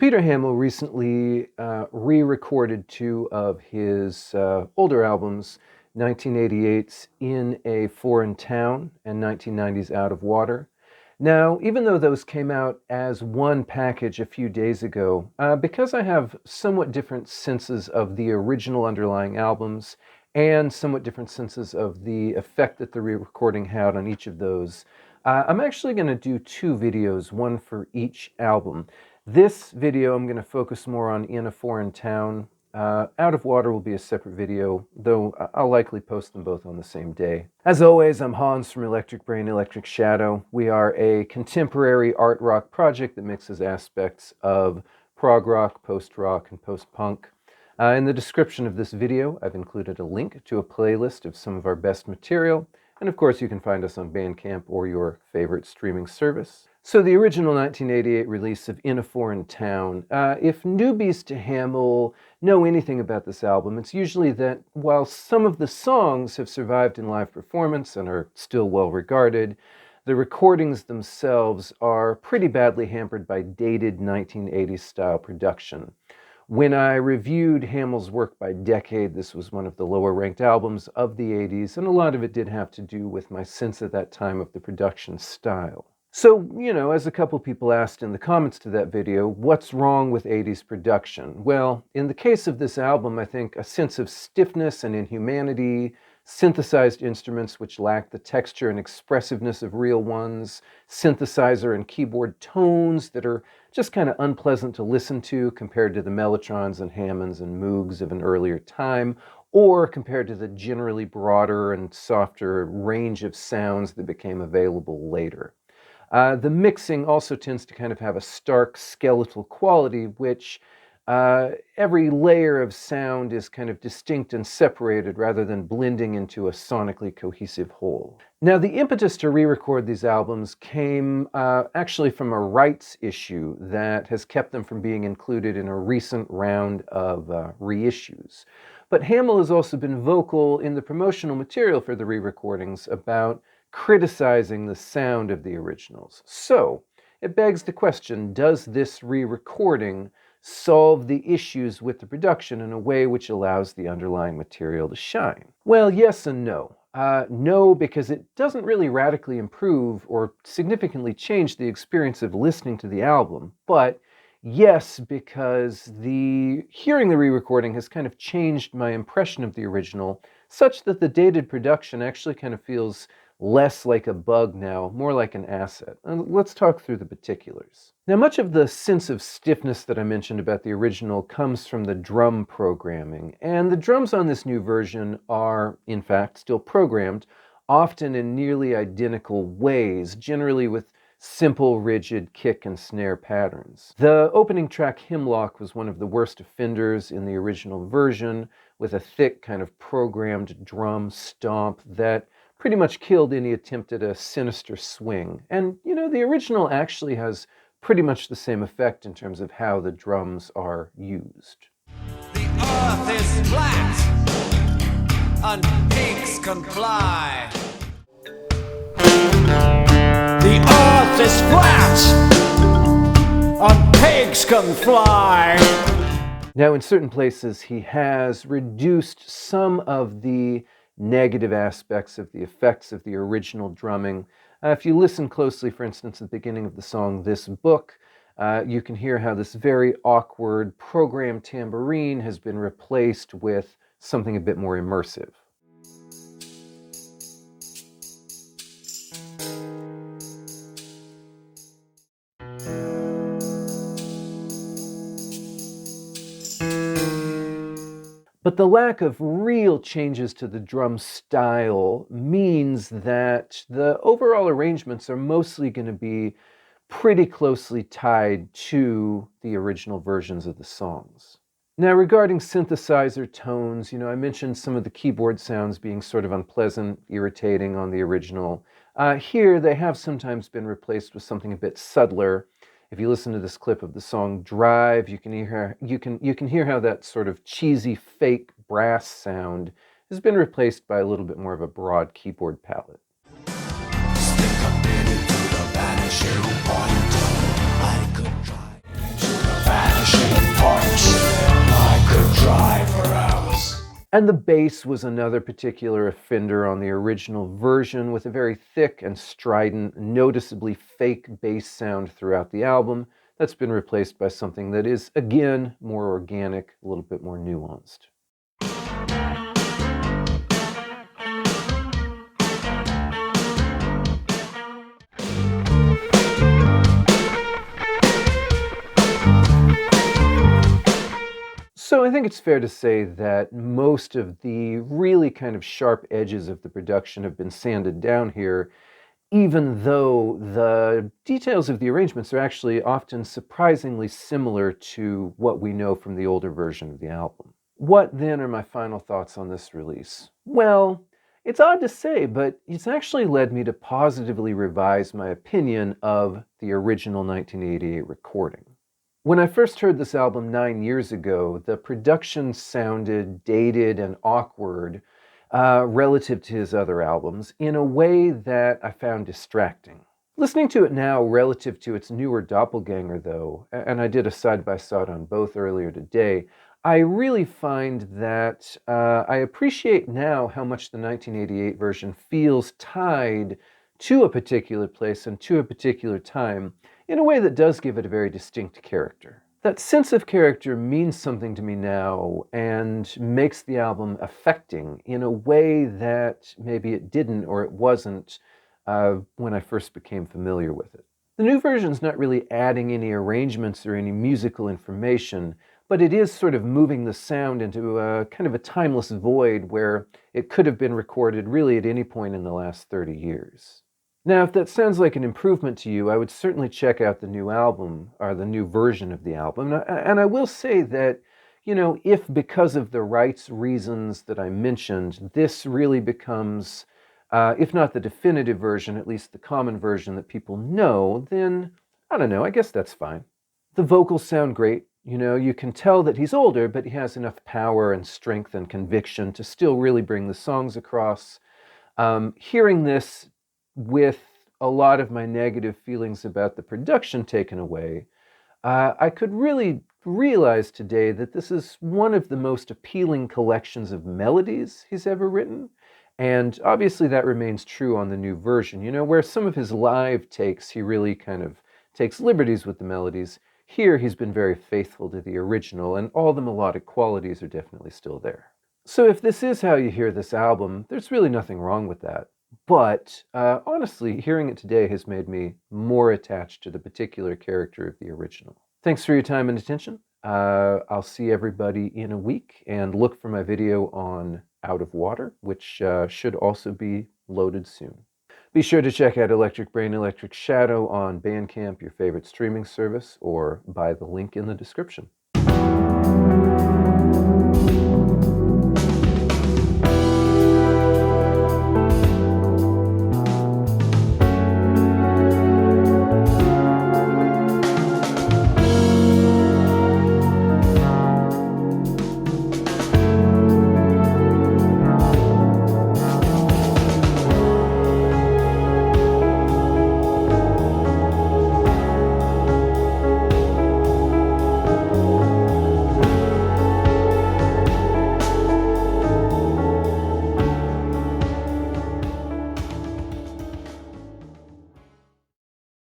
Peter Hammill recently re-recorded two of his older albums, 1988's In a Foreign Town and 1990's Out of Water. Now, even though those came out as one package a few days ago, because I have somewhat different senses of the original underlying albums and somewhat different senses of the effect that the re-recording had on each of those, I'm actually going to do two videos, one for each album. This video I'm going to focus more on In a Foreign Town. Out of Water will be a separate video, though I'll likely post them both on the same day. As always, I'm Hans from Electric Brain, Electric Shadow. We are a contemporary art rock project that mixes aspects of prog rock, post-rock, and post-punk. In the description of this video, I've included a link to a playlist of some of our best material, and of course you can find us on Bandcamp or your favorite streaming service. So the original 1988 release of In a Foreign Town, if newbies to Hammill know anything about this album, it's usually that while some of the songs have survived in live performance and are still well regarded, the recordings themselves are pretty badly hampered by dated 1980s style production. When I reviewed Hammill's work by decade, this was one of the lower ranked albums of the 80s, and a lot of it did have to do with my sense at that time of the production style. So, as a couple people asked in the comments to that video, what's wrong with 80s production? Well, in the case of this album, I think a sense of stiffness and inhumanity, synthesized instruments which lack the texture and expressiveness of real ones, synthesizer and keyboard tones that are just kind of unpleasant to listen to compared to the Mellotrons and Hammonds and Moogs of an earlier time, or compared to the generally broader and softer range of sounds that became available later. The mixing also tends to kind of have a stark skeletal quality, which every layer of sound is kind of distinct and separated rather than blending into a sonically cohesive whole. Now, the impetus to re-record these albums came actually from a rights issue that has kept them from being included in a recent round of reissues. But Hammill has also been vocal in the promotional material for the re-recordings about criticizing the sound of the originals. So, it begs the question, does this re-recording solve the issues with the production in a way which allows the underlying material to shine? Well, yes and no. No, because it doesn't really radically improve or significantly change the experience of listening to the album, but yes, because hearing the re-recording has kind of changed my impression of the original, such that the dated production actually kind of feels less like a bug now, more like an asset. And let's talk through the particulars. Now, much of the sense of stiffness that I mentioned about the original comes from the drum programming, and the drums on this new version are, in fact, still programmed, often in nearly identical ways, generally with simple, rigid kick and snare patterns. The opening track, Hemlock, was one of the worst offenders in the original version, with a thick kind of programmed drum stomp that pretty much killed any attempt at a sinister swing. And, the original actually has pretty much the same effect in terms of how the drums are used. The earth is flat, and pigs can fly. The earth is flat, and pigs can fly. Now, in certain places, he has reduced some of the negative aspects of the effects of the original drumming. If you listen closely, for instance, at the beginning of the song This Book, you can hear how this very awkward programmed tambourine has been replaced with something a bit more immersive. But the lack of real changes to the drum style means that the overall arrangements are mostly going to be pretty closely tied to the original versions of the songs. Now, regarding synthesizer tones, I mentioned some of the keyboard sounds being sort of unpleasant, irritating on the original. Here, they have sometimes been replaced with something a bit subtler. If you listen to this clip of the song Drive, you can hear how that sort of cheesy fake brass sound has been replaced by a little bit more of a broad keyboard palette. Stick a minute to the vanishing point. I could try to the vanishing I could drive for hours. And the bass was another particular offender on the original version, with a very thick and strident, noticeably fake bass sound throughout the album that's been replaced by something that is, again, more organic, a little bit more nuanced. So I think it's fair to say that most of the really kind of sharp edges of the production have been sanded down here, even though the details of the arrangements are actually often surprisingly similar to what we know from the older version of the album. What then are my final thoughts on this release? Well, it's odd to say, but it's actually led me to positively revise my opinion of the original 1988 recording. When I first heard this album 9 years ago, the production sounded dated and awkward relative to his other albums in a way that I found distracting. Listening to it now relative to its newer doppelganger, though, and I did a side-by-side on both earlier today, I really find that I appreciate now how much the 1988 version feels tied to a particular place and to a particular time, in a way that does give it a very distinct character. That sense of character means something to me now and makes the album affecting in a way that maybe it didn't or it wasn't when I first became familiar with it. The new version's not really adding any arrangements or any musical information, but it is sort of moving the sound into a kind of a timeless void where it could have been recorded really at any point in the last 30 years. Now, if that sounds like an improvement to you, I would certainly check out the new album, or the new version of the album. And I will say that, if because of the rights reasons that I mentioned, this really becomes, if not the definitive version, at least the common version that people know, then, I don't know, I guess that's fine. The vocals sound great. You can tell that he's older, but he has enough power and strength and conviction to still really bring the songs across. Hearing this with a lot of my negative feelings about the production taken away, I could really realize today that this is one of the most appealing collections of melodies he's ever written. And obviously that remains true on the new version, where some of his live takes, he really kind of takes liberties with the melodies. Here he's been very faithful to the original, and all the melodic qualities are definitely still there. So if this is how you hear this album, there's really nothing wrong with that. But honestly, hearing it today has made me more attached to the particular character of the original. Thanks for your time and attention. I'll see everybody in a week, and look for my video on Out of Water, which should also be loaded soon. Be sure to check out Electric Brain Electric Shadow on Bandcamp, your favorite streaming service, or by the link in the description.